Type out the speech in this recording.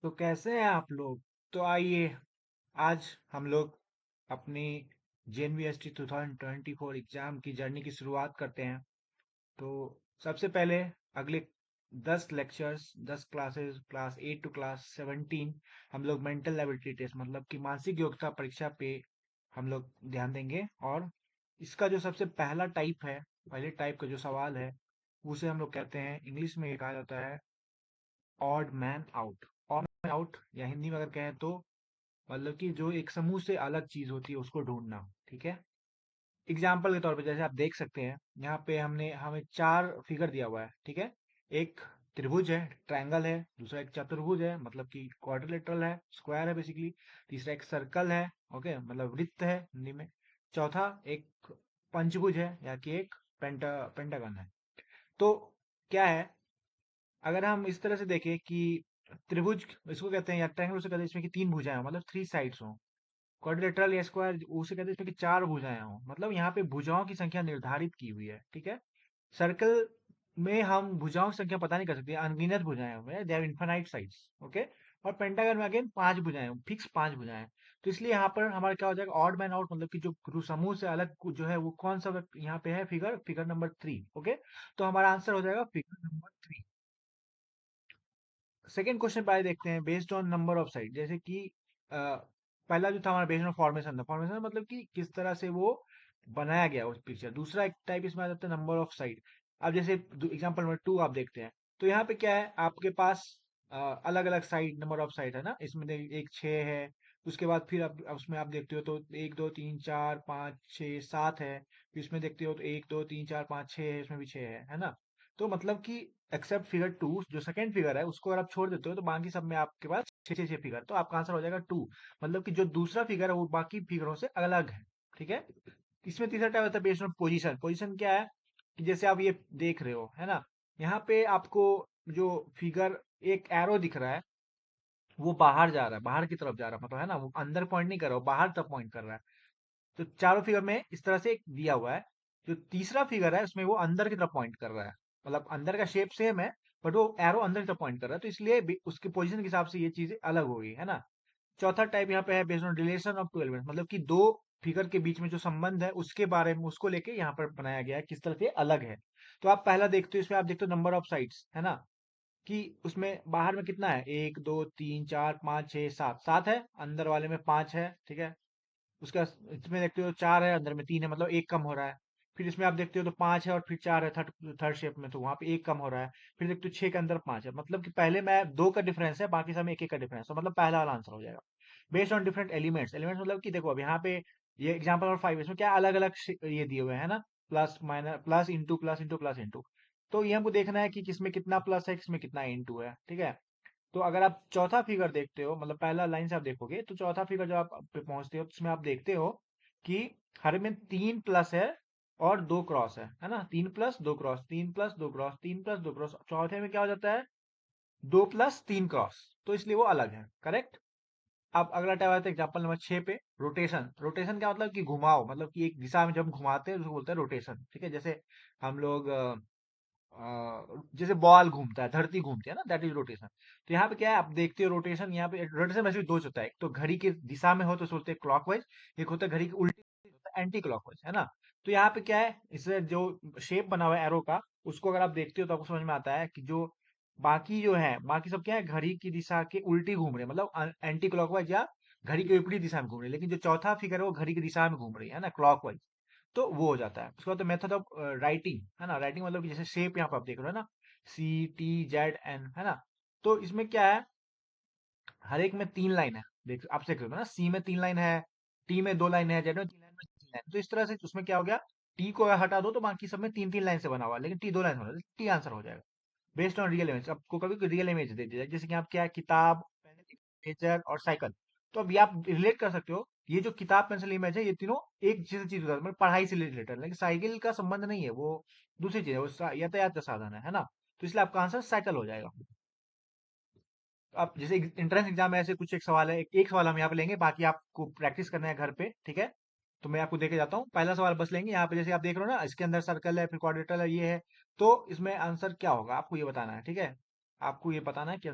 तो कैसे हैं आप लोग? तो आइए आज हम लोग अपनी JNVST 2024 एग्जाम की जर्नी की शुरुआत करते हैं। तो सबसे पहले अगले 10 lectures 10 classes class 8 to class 17 हम लोग मेंटल एबिलिटी टेस्ट मतलब कि मानसिक योग्यता परीक्षा पे हम लोग ध्यान देंगे। और इसका जो सबसे पहला टाइप है, पहले टाइप का जो सवाल है, उसे हम लोग कहते हैं, इंग्लिश में ये कहा जाता है odd man out. Odd man out या हिंदी में अगर कहें तो मतलब कि जो एक समूह से अलग चीज होती है उसको ढूंढना। ठीक है। एग्जाम्पल के तौर पे जैसे आप देख सकते हैं, यहाँ पे हमने हमें 4 फिगर दिया हुआ है। ठीक है। एक त्रिभुज है, ट्रायंगल है। दूसरा एक चतुर्भुज है, मतलब कि क्वाड्रिलेटरल है, स्क्वायर है बेसिकली। तीसरा एक सर्कल है, ओके, मतलब वृत्त है हिंदी में। चौथा एक पंचभुज है, या कि एक पेंटागन है। तो क्या है, अगर हम इस तरह से देखें कि त्रिभुज इसको कहते हैं, या ट्रायंगल उसे कहते हैं इसमें कि 3 भुजाएं हो, मतलब 3 साइड्स हो। क्वाड्रिलेटरल या स्क्वायर उसे कहते हैं इसमें कि 4 भुजाएं हो, मतलब यहाँ पे भुजाओं की संख्या निर्धारित की हुई है। ठीक है। सर्कल में हम भुजाओं की संख्या पता नहीं कर सकते, अनगिनत भुजाएं हुए, they have infinite sides. Okay. और पेंटागन में अगेन 5 भुजाएं, फिक्स 5 भुजाएं। तो इसलिए यहाँ पर हमारा क्या हो जाएगा, ऑड मैन आउट, मतलब कि जो समूह से अलग जो है वो कौन सा यहाँ पे है, फिगर फिगर नंबर 3। ओके। तो हमारा आंसर हो जाएगा फिगर नंबर 3। सेकेंड क्वेश्चन पे आगे देखते हैं, based on number of side. जैसे कि पहला जो था हमारा बेस्ड ऑन फॉर्मेशन था, फॉर्मेशन मतलब कि किस तरह से वो बनाया गया उस पिक्चर। दूसरा एक टाइप इसमें आ जाता है नंबर ऑफ साइड। अब जैसे एग्जांपल नंबर 2 आप देखते हैं, तो यहाँ पे क्या है, आपके पास अलग अलग साइड, नंबर ऑफ साइड है ना, इसमें एक 6 है। उसके बाद फिर अब उसमें आप देखते हो तो 1 2 3 4 5 6 7 है। फिर इसमें देखते हो तो 1 2 3 4 5 6 है, इसमें भी 6 है ना। तो मतलब कि एक्सेप्ट फिगर 2, जो सेकंड फिगर है उसको अगर आप छोड़ देते हो तो बाकी सब में आपके पास 6 6 6 फिगर, तो आपका आंसर हो जाएगा 2। मतलब कि जो दूसरा फिगर है वो बाकी फिगरों से अलग है। ठीक है। इसमें तीसरा टाइप होता है बेस्ड ऑन पोजीशन। पोजीशन क्या है कि जैसे आप ये देख रहे हो, है ना, यहाँ पे आपको जो फिगर एक एरो दिख रहा है, वो बाहर जा रहा है, बाहर की तरफ जा रहा है, मतलब है ना, वो अंदर पॉइंट नहीं कर रहा, वो बाहर तरफ पॉइंट कर रहा है। तो चारों फिगर में इस तरह से एक दिया हुआ है। जो तीसरा फिगर है उसमें वो अंदर की तरफ पॉइंट कर रहा है, मतलब अंदर का शेप सेम है, बट वो एरो अंदर की तरफ पॉइंट कर रहा है, तो इसलिए उसकी पोजीशन के हिसाब से ये चीजें अलग हो गई, है ना। चौथा टाइप यहाँ पे है based on relation of 2 elements, मतलब कि दो फिगर के बीच में जो संबंध है उसके बारे में, उसको लेके यहाँ पर बनाया गया है, किस तरह से अलग है। तो आप पहला देखते हो, इसमें आप देखते हो नंबर ऑफ साइड्स, है ना, कि उसमें बाहर में कितना है, 1 2 3 4 5 6 7, 7 है, अंदर वाले में 5 है। ठीक है। उसका इसमें देखते हो 4 है, अंदर में 3 है, मतलब एक कम हो रहा है। फिर इसमें आप देखते हो तो 5 है और फिर 4 है, थर्ड थर्ड शेप में, तो वहां पे एक कम हो रहा है। फिर देखते हो 6 के अंदर 5 है, मतलब कि पहले में 2 का डिफरेंस है, बाकी सब में 1 1 का डिफरेंस है, तो मतलब पहला वाला आंसर हो जाएगा। Based on different elements. Elements मतलब कि देखो अब यहाँ पे ये एग्जाम्पल और 5, इसमें क्या अलग अलग ये दिए हुए हैं ना, plus minus, plus into plus into plus into. तो ये हमको देखना है कि किसमें कितना प्लस है, किसमें कितना इंटू है। ठीक है। तो अगर आप चौथा फिगर देखते हो, मतलब पहला लाइन से आप देखोगे, तो चौथा फिगर जब आप पे पहुंचते हो तो उसमें आप देखते हो कि हर में 3 प्लस है और 2 क्रॉस है ना, 3 plus 2 cross, 3 plus 2 cross, 3 plus 2 cross. चौथे में क्या हो जाता है, 2 प्लस 3 क्रॉस, तो इसलिए वो अलग है। करेक्ट। अब अगला टाइप आता है एग्जाम्पल नंबर 6 पे, रोटेशन। रोटेशन क्या मतलब कि घुमाव, मतलब कि एक दिशा में जब घुमाते हैं उसको बोलते हैं रोटेशन। ठीक है। जैसे हम लोग जैसे बॉल घूमता है, धरती घूमती है ना, दैट इज रोटेशन। तो यहाँ पे क्या है, आप देखते हो रोटेशन, यहाँ पे रोटेशन वैसे भी दो होता है, एक तो घड़ी की दिशा में हो तो बोलते हैं क्लॉकवाइज, एक होता है घड़ी की उल्टी होता है एंटी क्लॉकवाइज, है ना। तो यहाँ पे क्या है, इससे जो शेप बना हुआ है एरो का, उसको अगर आप देखते हो तो आपको समझ में आता है कि जो बाकी जो है, बाकी सब क्या है, घड़ी की दिशा के उल्टी घूम रहे हैं, मतलब एंटी क्लॉकवाइज या घड़ी के विपरीत दिशा में घूम रहे हैं। लेकिन जो चौथा फिगर है वो घड़ी की दिशा में घूम रही है ना, क्लॉकवाइज। तो वो हो जाता है। उसके बाद मेथड ऑफ राइटिंग, है ना। राइटिंग मतलब कि जैसे शेप यहाँ पे आप देख रहे हो ना, CTZN, है ना। तो इसमें क्या है, हर एक में 3 लाइन है, देख आप देख रहे हो ना, सी में 3 लाइन है, टी में 2 लाइन है, जेड में 3 लाइन, में 3 लाइन। तो इस तरह से उसमें क्या हो गया, टी को अगर हटा दो तो बाकी सब में 3 3 लाइन से बना हुआ है, लेकिन टी 2 लाइन हो रहा है, टी आंसर हो जाएगा। बेस्ड ऑन रियल इमेज, आपको कभी कोई रियल इमेज दे दिया जाए, जैसे कि आप क्या है, किताब, पेंसिल और साइकिल। तो अभी आप रिलेट कर सकते हो, ये जो किताब पेंसिल इमेज है, ये तीनों एक जैसी चीज होता है, मतलब पढ़ाई से रिलेटेड है, लेकिन साइकिल का संबंध नहीं है, वो दूसरी चीज है, वो यातायात का साधन है ना। तो इसलिए आपका आंसर साइकिल हो जाएगा। तो आप जैसे एंट्रेंस एग्जाम में ऐसे कुछ एक सवाल है, एक सवाल हम यहाँ पे लेंगे, बाकी आपको प्रैक्टिस करना है घर पे। ठीक है। तो मैं आपको देके जाता हूँ, पहला सवाल बस लेंगे यहाँ पे, जैसे आप देख रहे हो ना, इसके अंदर सर्कल है, फिर क्वाड्रेटल है, ये है। तो इसमें आंसर क्या होगा आपको ये बताना है। ठीक है। आपको ये बताना है कि